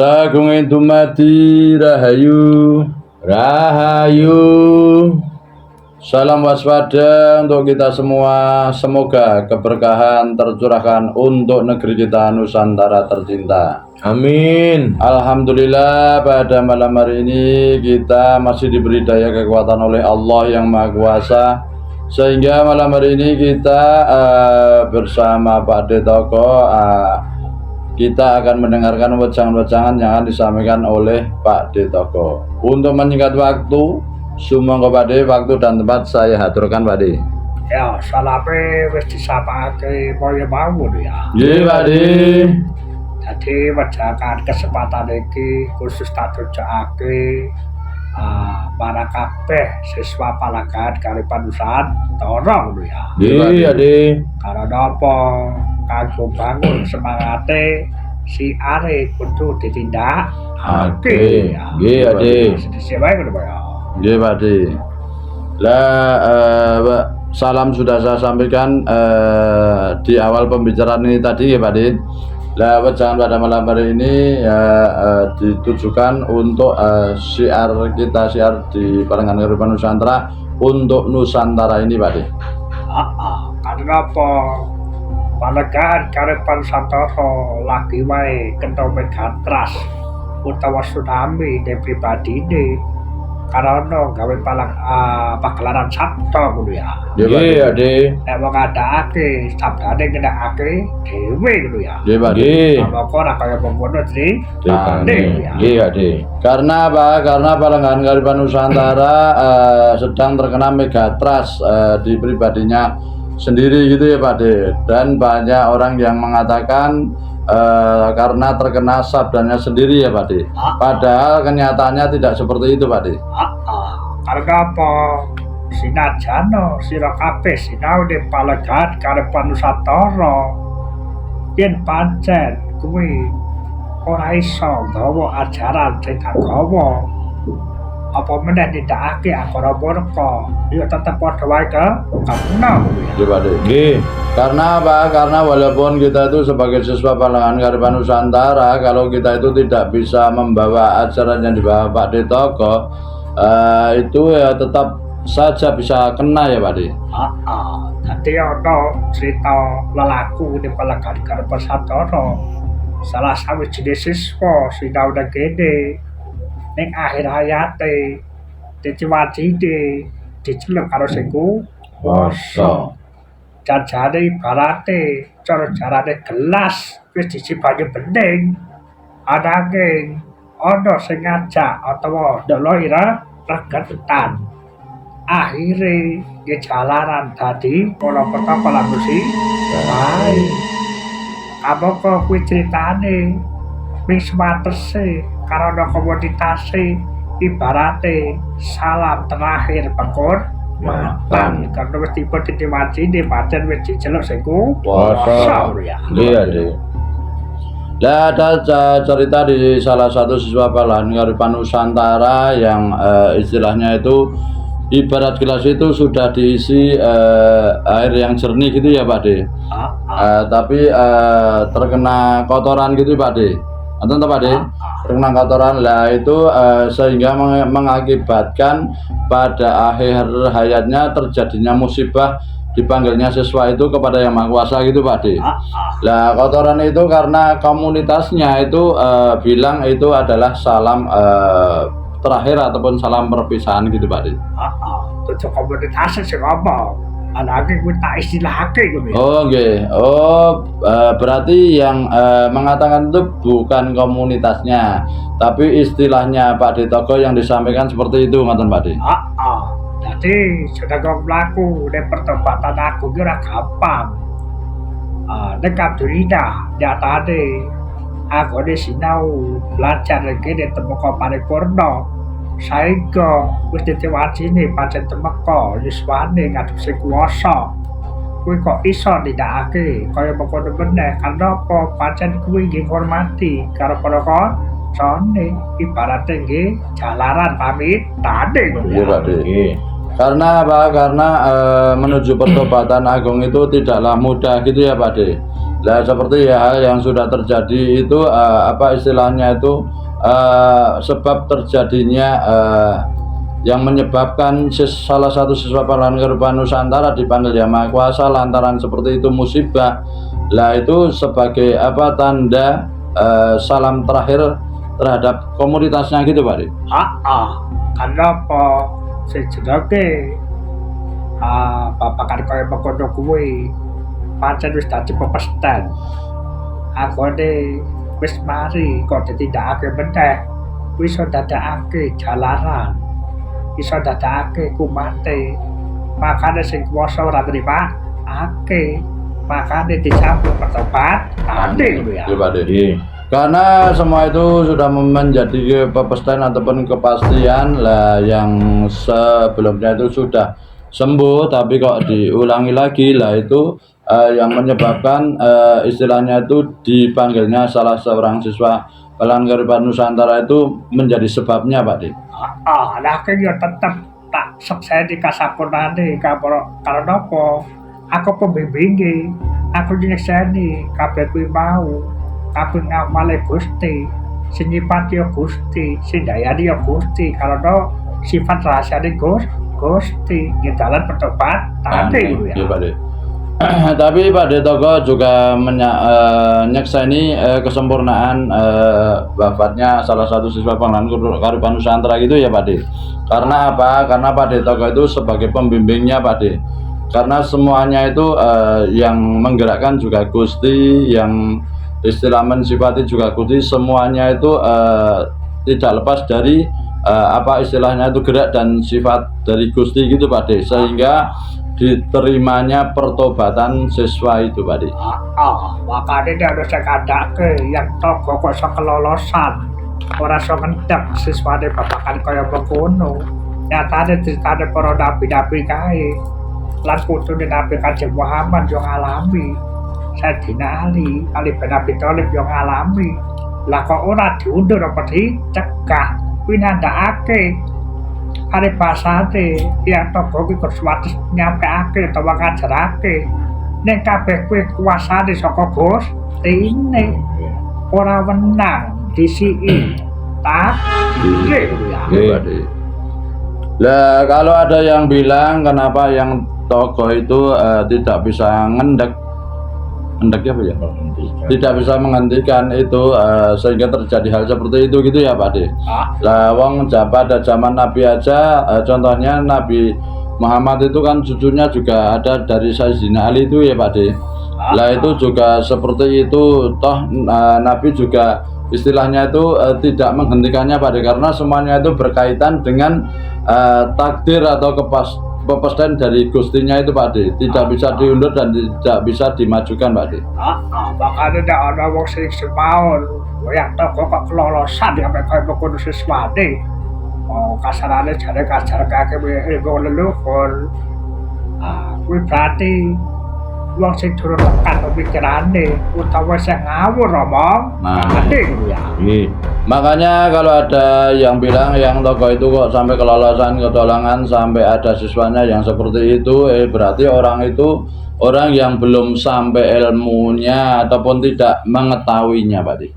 Sagung dumadi rahayu. Rahayu. Salam waspada untuk kita semua. Semoga keberkahan tercurahkan untuk negeri kita Nusantara tercinta. Amin. Alhamdulillah pada malam hari ini kita masih diberi daya kekuatan oleh Allah yang Maha Kuasa, sehingga malam hari ini kita bersama Pak De Toko kita akan mendengarkan wejangan-wejangan yang akan disampaikan oleh Pak De Toko. Untuk menyingkat waktu, sumangga Pak De, waktu dan tempat saya haturkan Pak De. Ya, salape wis disapake kaya mawon ya. Nggih Pak De. Jadi wejangan kesempatan iki khusus tak tujuake para kabeh siswa Palagan Karipan Nusantara lho ya. Nggih Pak De. Karena apa? Kanggo bangun semangate si are kudu ditindak. Oke. Nggih Pak De. Sesuai ngono ya. Nggih Pak De. Lah salam sudah saya sampaikan di awal pembicaraan ini tadi ya Pak De. Lah wejangan pada malam hari ini ditujukan untuk syiar kita, syiar di Palagan Karipan Nusantara untuk Nusantara ini Pak De. Karena apa? Palagan Karipan Nusantara lagi wae kena megatras utawa tsunami de pribadi ini karena gawe pagelaran sabda ngono ya. Nggih Pak De. Nek wong ngadakake sabdane ngendakake dhewe ngono ya. Nggih Pak De. Apa ora kaya pembono di Nggih Pak De. Karena apa? Karena Palagan Karipan Nusantara sedang terkena megatras di pribadinya sendiri gitu ya Pak De. Dan banyak orang yang mengatakan karena terkena sabdanya sendiri ya Pak De. Padahal kenyataannya tidak seperti itu Pak De. Karena apa? Sinajana sira kabeh sinau di Palagan Karipan Nusantara yen pancen kuwi ora iso gawa ajaran sing gawa apa meneh nindakake akara murka ya tetep padha wae kena Nggih Pak De. Nggih. Karena apa? Karena walaupun kita itu sebagai siswa Palagan Karipan Nusantara, kalau kita itu tidak bisa membawa ajaran yang dibawa Pak De Toko, itu ya tetap saja bisa kena ya Pak De. Dadi ana cerita lelaku di Palagan Karipan Nusantara. Salah sawijining siswa sinau nang kene ning akhir hayate diciwacine diceluk karo sing kuwasa. Jajane ibarate cara jarane gelas wis diisi banyu bening. Ananging ana sing ngajak utawa ndolo ira regetan. Akhire nggih jalaran dadi kala pertama lan musi. Bae. Apa kuwi critane wis watese karena komoditase ibarate salam terakhir penghormatan karena wis tipe dimaci di pancen wis diceluk sing kuwasa ya. Iya deh. Lah ada cerita di salah satu siswa Palagan Karipan Nusantara yang istilahnya itu ibarat gelas itu sudah diisi air yang jernih gitu ya Pak De. Tapi terkena kotoran gitu Pak De. Atau Pak De? Terkena kotoran lah itu sehingga mengakibatkan pada akhir hayatnya terjadinya musibah, dipanggilnya siswa itu kepada Yang Maha Kuasa gitu Pak De. Lah kotoran itu karena komunitasnya itu bilang itu adalah salam terakhir ataupun salam perpisahan gitu Pak De. Itu komunitasnya sing apa? Anake kuwi tak istilahake kuwi. Oh nggih. Berarti yang mengatakan itu bukan komunitasnya, tapi istilahnya Pak De Toko yang disampaikan seperti itu ngoten Pak De. Jadi sudah kok mlaku ning pertobatan aku ki ora gampang. Nek Abdulina nyatane aku sinau belajar iki temeka paripurna. Saengga wis ditewacine pancen temeka yuswane ngadep sing kuwasa. Kuwi kok iso nindakake kaya mengkono meneh karena apa pancen kuwi nggih ngormati karo para kancane ibarate nggih jalaran pamitane Iya Pak De. Karena apa? Karena menuju pertobatan agung itu tidaklah mudah gitu ya Pak De. Lah seperti ya hal yang sudah terjadi itu apa istilahnya itu sebab terjadinya yang menyebabkan salah satu siswa Pahlawan Garupa Nusantara dipanggil Yang Maha Kuasa lantaran seperti itu musibah. Lah itu sebagai apa tanda salam terakhir terhadap komunitasnya gitu Pak. Kenapa sejenenge bapak kan kaya mengkono kuwi pancen wis dadi pepesten. Anggone wis mari kok ditindakake meneh, wis iso dadakake jalanan, iso dadakake kumate. Makane sing kuwasa ora trima ake, makane disambut bertobat tadi ya. Iya Pak De. Karena semua itu sudah menjadi kepastian ataupun kepastian lah yang sebelumnya itu sudah sembuh tapi kok diulangi lagi lah itu yang menyebabkan istilahnya itu dipanggilnya salah seorang siswa Pahlawan Garupa Nusantara itu menjadi sebabnya Pak De. Lah ya tetep tak sekseni kasampurnane karena apa? Aku pembimbingi, aku nyekseni kabeh kuwi mau. Kabeh ngamale Gusti, sing nyipati ya Gusti, sing dayani ya Gusti, karena sifat rahasiane Gusti, ya jalan bertobat tadi ya. Iya Pak De. Tapi Pak De Toko juga menyakseni kesempurnaan wafatnya salah satu siswa Pahlawan Garupa Nusantara gitu ya Pak De. Karena apa? Karena Pak De Toko itu sebagai pembimbingnya Pak De. Karena semuanya itu yang menggerakkan juga Gusti, yang istilah mensifati juga Gusti, semuanya itu tidak lepas dari apa istilahnya itu gerak dan sifat dari Gusti gitu Pak De, sehingga diterimanya pertobatan siswa itu Pak De. Makanya dia harus sekadake yang toko kok sekelolosan orang so ngendap siswa dia bapakan kaya bekono nyatanya ceritanya para nabi-nabi kae lan putune Nabi Kanjeng Muhammad yang alami Sayyidina Ali, Ali bin Abi Thalib yang alami. Lah kok ora diundur apa dicegah? Kuwi nandhakake are pasate yang toko kuwi kudu nyampeake utawa ngajarake. Nek kabeh kuwi kuasane saka Gusti ora wenang disiki. Tak? Iya. Lah kalau ada yang bilang kenapa yang toko itu tidak bisa ngendek ya Pak ya? Tidak bisa menghentikan itu sehingga terjadi hal seperti itu gitu ya Pak De. Lah wong pada zaman Nabi aja contohnya Nabi Muhammad itu kan cucunya juga ada dari Sayyidina Ali itu ya Pak De. Lah itu juga seperti itu toh Nabi juga istilahnya itu tidak menghentikannya Pak De, karena semuanya itu berkaitan dengan takdir atau kepastian dari Gustinya itu Pak De, tidak bisa diundur dan tidak bisa dimajukan Pak De. Makanya tidak ada wong sing semaun yang toko kok kelolosan ya kaya bekono siswane. Kasarane jare kajar-kake ilmu leluhur. Kuwi berarti wong sing durung tekan pikirane utawa sing ngawur omong. Makanya kalau ada yang bilang yang toko itu kok sampai kelolosan, ketolongan, sampai ada siswanya yang seperti itu, berarti orang itu orang yang belum sampai ilmunya ataupun tidak mengetahuinya Pak De.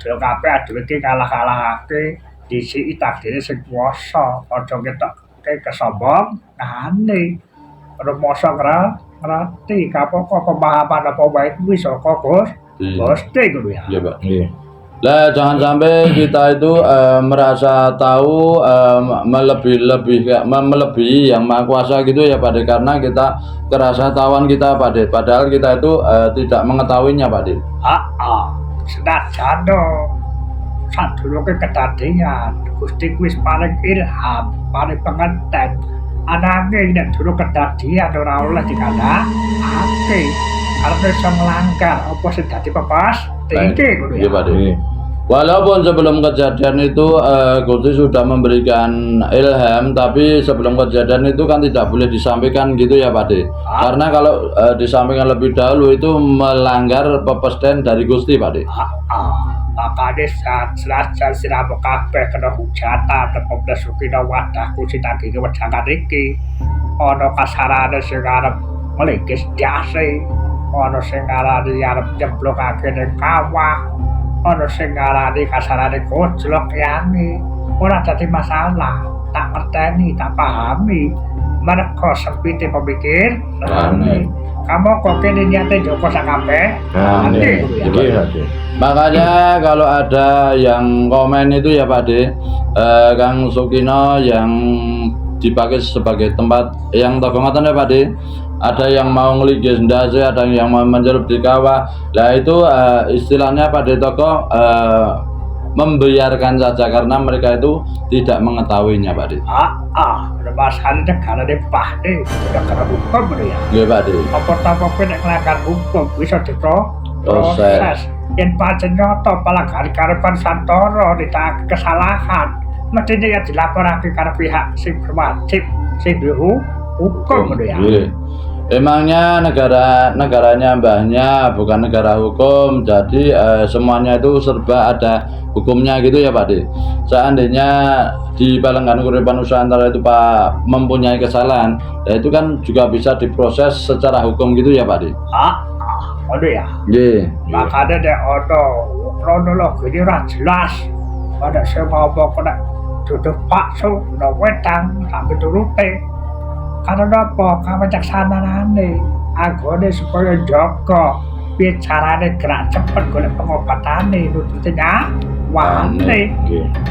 Dhewe kabeh dhewe iki kalah-kalahake disi takdire sing kuwasa, aja ketokke kesombongane. Rumoso ngerti kapok pemahaman apa wae kuwi saka Gusti kuwi ya. Iya Pak. Iya. Lah jangan sampai kita itu merasa tahu melebihi yang Maha Kuasa gitu ya Pak De, karena kita kerasa tahuan kita Pak De, padahal kita itu tidak mengetahuinya Pak De. Senajan sadurunge kedadian Gusti kuwi paling ilham, paling pengertian. Ananging nek durung kedadian ora oleh dikandhakake karena iso nglanggar apa sing dadi pepasti ngono ya. Iya Pak De. Walaupun sebelum kejadian itu Gusti sudah memberikan ilham, tapi sebelum kejadian itu kan tidak boleh disampaikan gitu ya Pak De. Karena kalau disampaikan lebih dahulu itu melanggar pepestian dari Gusti Pak De. Makanya saat jelas siramu kabeh kena hujatan teko blesukina wadahku sitagi kewedangan iki ana kasarane sing arep melingkis diase ana sing ngarani arep nyemplungake ning kawah, ana sing ngarani kasarane gojlok yangi. Ora dadi masalah, tak ngerteni, tak pahami. Mereka sempite pemikir, kamu kok kene niate Joko sakabeh? Makanya kalau ada yang komen itu ya Pak De, Kang Sukino yang dipakai sebagai tempat yang togongan ya Pak De, ada yang mau ngeligis ndase, ada yang mau mencelup di kawah. Lah itu istilahnya Pak De Toko membiarkan saja karena mereka itu tidak mengetahuinya Pak De. Masalah negara de Pak De, negara hukum ya. Nggih Pak De. Apa-apa kowe nek nglanggar hukum bisa diproses. Yen pancen nyoto pelanggaran karepan santoro ditake kesalahan, mestine ya dilaporake karo pihak sing berwajib, sing duwe hukum ya. Nggih. Emangnya negaranya mbahnya bukan negara hukum, jadi semuanya itu serba ada hukumnya gitu ya Pak De. Seandainya di Palenggan Uripan Nusantara itu Pak mempunyai kesalahan, ya itu kan juga bisa diproses secara hukum gitu ya Pak De. Ya. Nggih. Makanya dek kronologi ini ora jelas. Pada saya mau kena duduk paksu, udah wedang, tapi turute. Karena apa? Kebijaksanaan agone supaya jaga bicarane gerak cepet golek pengobatane nututnya wane.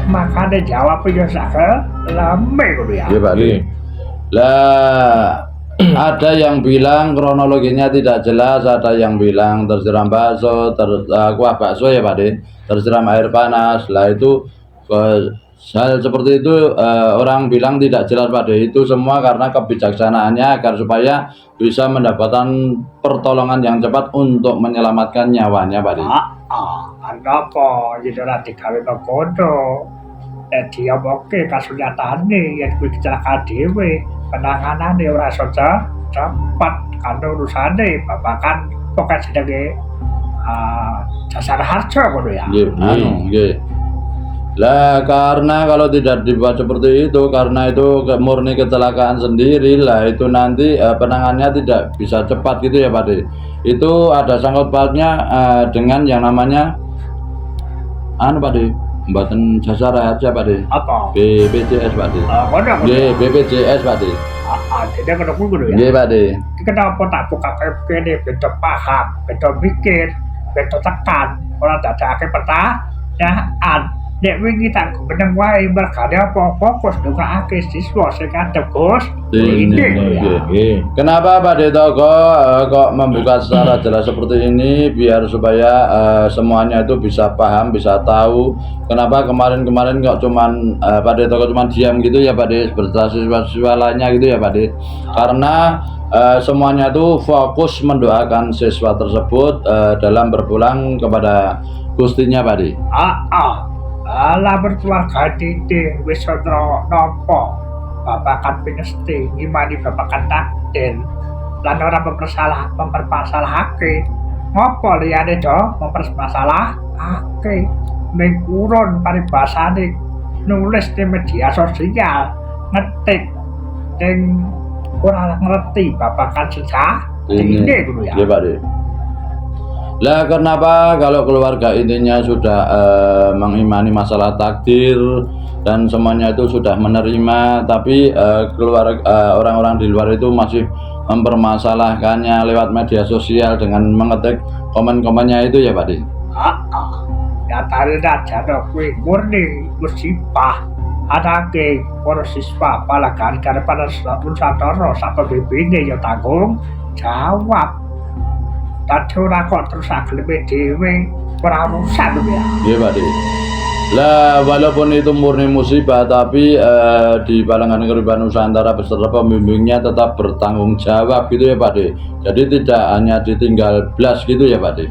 Makanya jawabnya sakit lame ngono ya. Iya Pak De. Lah ada yang bilang kronologinya tidak jelas, ada yang bilang tersiram bakso, kuah bakso ya Pak De, tersiram air panas. Lah itu hal seperti itu orang bilang tidak jelas Pak De. Itu semua karena kebijaksanaannya agar supaya bisa mendapatkan pertolongan yang cepat untuk menyelamatkan nyawanya Pak De. Apa jadi ora digawe mengkono. Dia oke kasunyatane yen kuwi kecelakaan dhewe, penanganane ora saja cepat karena urusane babakan pokoke jenenge Jasara Harja ngono ya. Nggih. Lah karena kalau tidak dibuat seperti itu, karena itu murni kecelakaan sendiri, lah itu nanti penanganannya tidak bisa cepat gitu ya Pak De. Itu ada sangkut pautnya dengan yang namanya Pak De, Mboten Jasara aja Pak De. Apa? BPJS Pak De. Nggih, BPJS Pak De. Jadi kena kudu ya. Nggih Pak De. Kenapa tak buka kene beda paham, beda mikir, beda tekan, ora dadake pertanyaan. Nek wingi tak beneng wae mergane apa fokus ndongakake siswa sing adep Gus. Kenapa Pak De Toko kok membuka secara jelas seperti ini biar supaya semuanya itu bisa paham, bisa tahu. Kenapa kemarin kok cuman Pak De Toko cuman diam gitu ya Pak De, seperti siswa lainnya gitu ya Pak De. Karena semuanya itu fokus mendoakan siswa tersebut dalam berpulang kepada Gustinya Pak De. Ala berkeluarga titik wis ora napa babakan pinesti ngimani babakan takdir lan ora mempermasalahake ngopo liyane do mempermasalahake ning urun paribasane nulis di media sosial ngetik ning ora ngerti babakan sejak ini dulu ya. Iya Pak De. Lah kenapa kalau keluarga intinya sudah mengimani masalah takdir dan semuanya itu sudah menerima, tapi orang-orang di luar itu masih mempermasalahkannya lewat media sosial dengan mengetik komen-komennya itu ya Pak De? Ya tadi aja kuwi murni musibah adake para siswa Palenggan Uripan Nusantara sapa bibine ya tanggung jawab. Tadi ora kok terus agleme dhewe ora urusan ya. Iya Pak De. Lah walaupun itu murni musibah, tapi di Palenggan Uripan Nusantara beserta pembimbingnya tetap bertanggung jawab gitu ya Pak De. Jadi tidak hanya ditinggal blas gitu ya Pak De.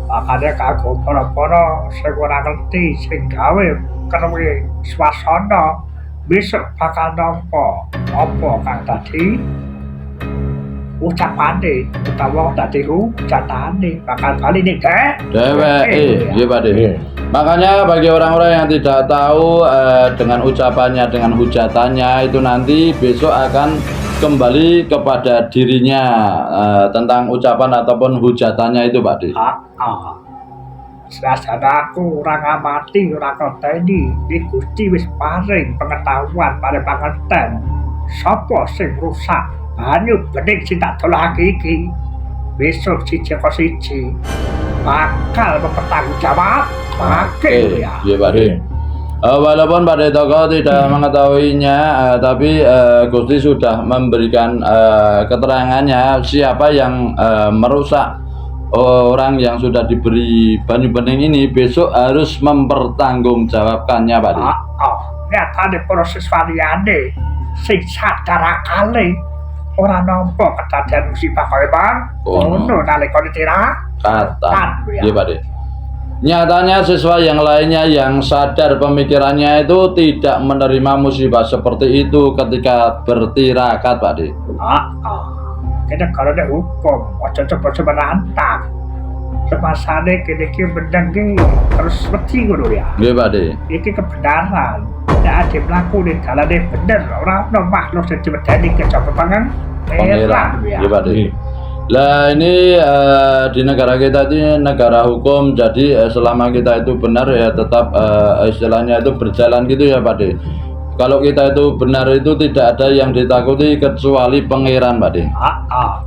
Makanya kagum para-para sing ora ngerti sing gawe keruwi swasana besok bakal nampa apa kang tadi ucapane utawa dadi hujatane bakal bali ning dheweke nggih Pakde. Makanya bagi orang-orang yang tidak tahu dengan ucapannya, dengan hujatannya itu nanti besok akan kembali kepada dirinya tentang ucapan ataupun hujatannya itu Pakde. Sasana aku ora ngamati ora koteni iki Gusti wis paring pengetahuan paring pangerten sapa sing rusak banyu bening sing tak dolake iki besok siji kok siji bakal bertanggung jawab pakai ya. Iya Pakde. Walaupun Pakde Toko tidak mengetahuinya, tapi Gusti sudah memberikan keterangannya siapa yang merusak orang yang sudah diberi banyu bening ini besok harus mempertanggungjawabkannya Pakde. Nyatane proses variane sing sadar akale ora nampa kedadian musibah kaya bang ngono nalika kata iya Pakde. Nyatanya siswa yang lainnya yang sadar pemikirannya itu tidak menerima musibah seperti itu ketika bertirakat Pakde. Kita kalau ada hukum, ojo coba menantang. Semasane kini mendengi terus wedi ngono ya. Nggih Pakde. Iki kebenaran. Tidak ada mlaku ning dalane bener, ora ono makhluk sing diwedeni kejaba pangeran ya. Nggih Pakde. Lah ini di negara kita ini negara hukum, jadi selama kita itu benar ya tetap istilahnya itu berjalan gitu ya Pakde. Kalau kita itu benar itu tidak ada yang ditakuti kecuali pangeran Pakde.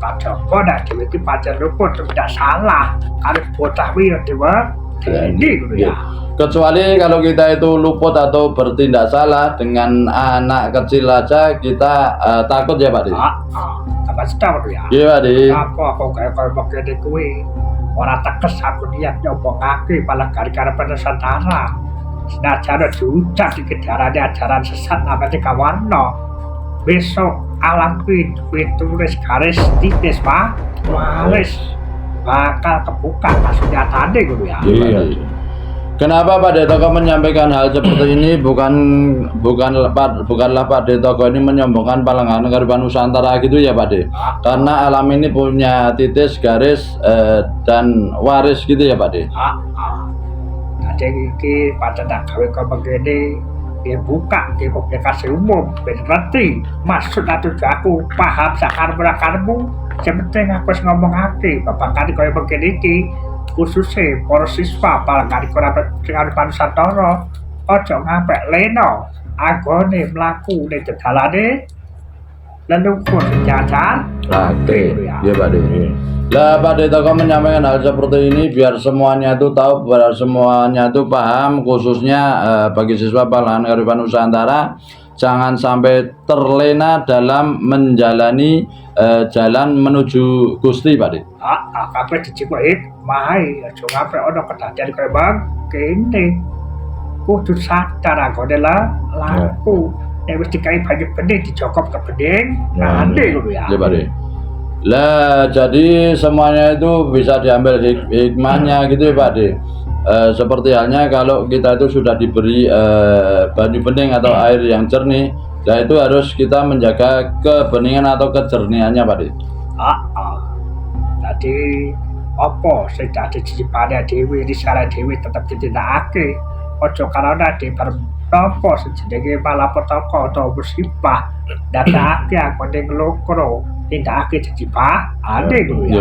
Kajaba nek dhewe iki pancen luput tidak salah. Kalau bocah kuwi ya dewa ini ngono ya. Kecuali kalau kita itu luput atau bertindak salah dengan anak kecil aja kita takut ya Pakde. Tambah sedap ya. Iya Pakde. Apa kok kaya begini kuwi? Ora tekes aku niat nyobongake pala gara-gara Nusantara. Senajan diucap di kejarannya ajaran sesat namanya kawarno besok alam kuwi tulis garis titis Pak waris bakal kebuka kasusnya tadi gitu ya. Iya. Kenapa Pakde Toko menyampaikan hal seperti ini bukanlah Pakde Toko ini menyombongkan Palangan Kearifan Nusantara gitu ya Pakde. Karena alam ini punya titis, garis dan waris gitu ya Pakde. Jadi iki pada tak gawe kok begini dia buka di publikasi umum berarti maksud atau aku paham sakar-sakarmu yang penting aku harus ngomongake bapak kali kaya begini iki khususnya para siswa Palangan Kearifan Nusantara ojo ngapek leno agone mlaku ning dedalane leluhur jajan Oke ya Pakde. Lah Pakde Toko menyampaikan hal seperti ini biar semuanya itu tahu, biar semuanya itu paham, khususnya bagi siswa Palangan Kearifan Nusantara jangan sampai terlena dalam menjalani jalan menuju Gusti Pakde. Kabeh dicipuk mahai aja ngapek ono kedadian kaya bang kene kudu sadar agone laku nek wis dikai banyu bening dicokop ke bening ngande ngono ya. Ya Pakde. Lah jadi semuanya itu bisa diambil hikmahnya gitu ya Pakde. Seperti halnya kalau kita itu sudah diberi banyu bening atau air yang jernih, nah itu harus kita menjaga kebeningan atau kejernihannya Pakde. Jadi apa sing dadi cicipane dhewe risale dhewe tetep ditindakake. Ojo karena di berapa sejenenge malapetaka atau musibah dadake aku ning lokro tindakake cicipah ade gitu ya.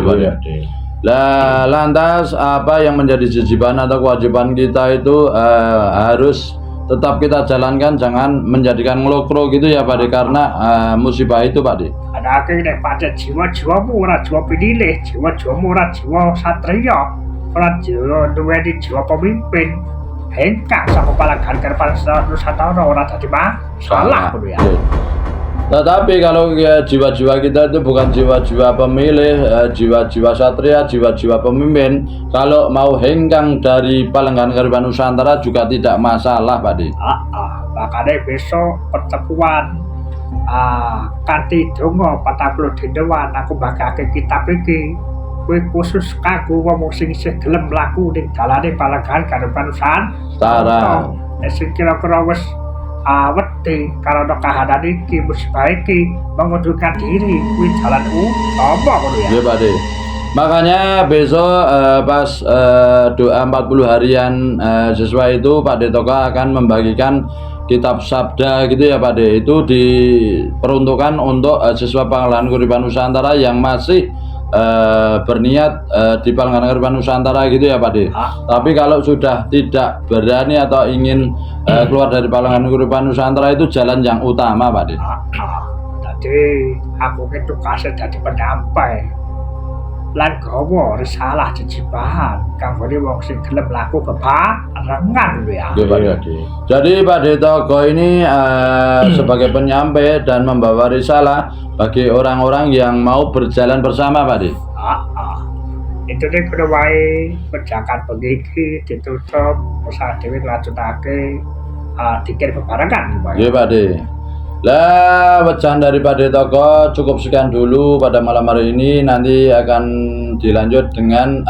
Lah lantas apa yang menjadi kewajiban atau kewajiban kita itu harus tetap kita jalankan, jangan menjadikan ngelokro gitu ya Pakde, karena musibah itu Pakde. Ada nek pada jiwa-jiwamu ora jiwa pilih, jiwa-jiwamu ora jiwa satria, ora jiwa duweni jiwa pemimpin. Hengkang sama Palangan Kearifan Nusantara ora dadi salah kudu ya. Tetapi kalau ya, jiwa-jiwa kita itu bukan jiwa-jiwa pemilih, jiwa-jiwa satria, jiwa-jiwa pemimpin, kalau mau hengkang dari Palangan Kearifan Nusantara juga tidak masalah Pakde. Makanya besok pertemuan kanthi donga 40 dinten aku bakake kitab iki kuwi khusus kanggo wong sing isih gelem mlaku ning dalane Palangan Kearifan Nusantara. Sing kira-kira wis wedi karena kahanan iki musibah iki mengundurkan diri kuwi jalan utama ngono ya. Ya Pak De. Makanya besok pas doa 40 harian siswa itu Pak De Toko akan membagikan kitab sabda gitu ya Pak De. Itu diperuntukkan untuk siswa Pangkalan Kuripan Nusantara yang masih berniat di Pangkalan Kuripan Nusantara gitu ya Pak De. Tapi kalau sudah tidak berani atau ingin keluar dari Pangkalan Kuripan Nusantara itu jalan yang utama Pak De. Jadi aku itu kasih jadi penampai lan gawa risalah jejibahan kanggo wong sing gelem laku bebarengan lho ya. Oke, Pak De. Jadi Pak De Toko ini sebagai penyampai dan membawa risalah bagi orang-orang yang mau berjalan bersama Pak De. Itu nih kudu wae pejakan begiki ditutup usaha dhewe lanjutake dikirim bebarengan Pak. Iya Pak De. Lah pecahan dari Pak De Toko cukup sekian dulu pada malam hari ini, nanti akan dilanjut dengan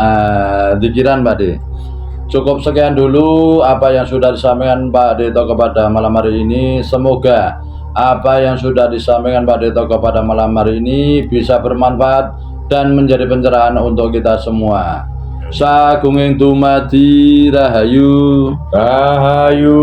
zikiran Pak De. Cukup sekian dulu apa yang sudah disampaikan Pak De Toko pada malam hari ini. Semoga apa yang sudah disampaikan Pak De Toko pada malam hari ini bisa bermanfaat dan menjadi pencerahan untuk kita semua. Sagunging dumadi rahayu. Rahayu.